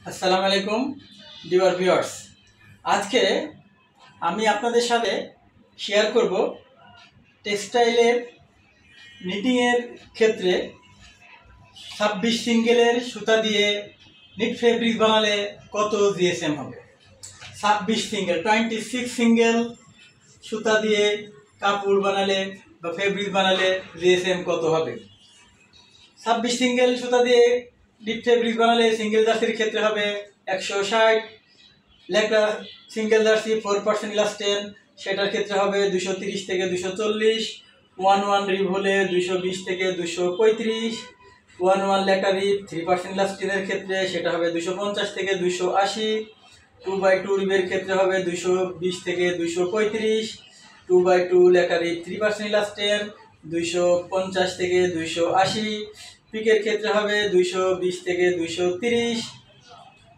আসসালামু আলাইকুম dear viewers. আজকে আমি আপনাদের সাথে শেয়ার করব টেক্সটাইলের নিটিংয়ের ক্ষেত্রে 26 সিঙ্গেলের সুতা দিয়ে নিট ফেব্রিক বানালে কত জিএসএম হবে। 26 সিঙ্গেল 26 সিঙ্গেল সুতা দিয়ে কাপড় বানালে বা ফেব্রিক বানালে জিএসএম কত হবে। 26 সিঙ্গেল সুতা দিয়ে ডিপ ফেব্রিক বানালে সিঙ্গেল জার্সির ক্ষেত্রে হবে 160। লেখা সিঙ্গেল জার্সি 4% ইলাস্টেন সেটার ক্ষেত্রে হবে 230 থেকে 240। 1 রিভ হলে 220 থেকে 235। 1 লেখা রিভ 3% ইলাস্টেনের ক্ষেত্রে সেটা হবে 250 থেকে 280। 2/2 রিভের ক্ষেত্রে হবে 220 থেকে 235। 2/2 লেখা রিভ 3% ইলাস্টেন 250 থেকে 280। পিকের ক্ষেত্রে হবে 220 থেকে 230।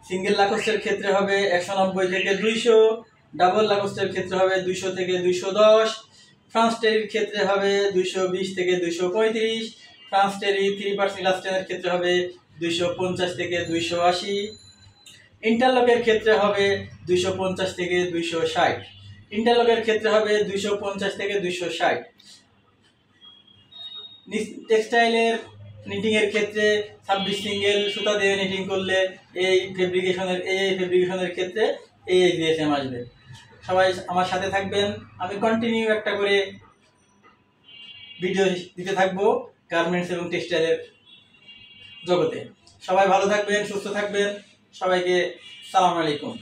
সিঙ্গেল লাকোস্টের ক্ষেত্রে হবে 190 থেকে 200। ডাবল লাকোস্টের ক্ষেত্রে হবে 200 থেকে 210। ফ্রান্স টেরির ক্ষেত্রে হবে 220 থেকে 235। ফ্রান্স টেরি 3% ইলাস্টেনের ক্ষেত্রে হবে 250 থেকে 280। ইন্টারলকের ক্ষেত্রে হবে 250 থেকে 260। ইন্টারলকের ক্ষেত্রে হবে 250 থেকে 260। টেক্সটাইলের নিটিং এর ক্ষেত্রে 26 সিঙ্গেল সুতা দিয়ে নিটিং করলে এই ফেব্রিকেশনের ক্ষেত্রে এই জিএসএম আসবে। সবাই আমার সাথে থাকবেন, আমি কন্টিনিউ একটা করে ভিডিও দিতে থাকবো গার্মেন্টস এবং টেক্সটাইলের জগতে। সবাই ভালো থাকবেন, সুস্থ থাকবেন। সবাইকে সালাম আলাইকুম।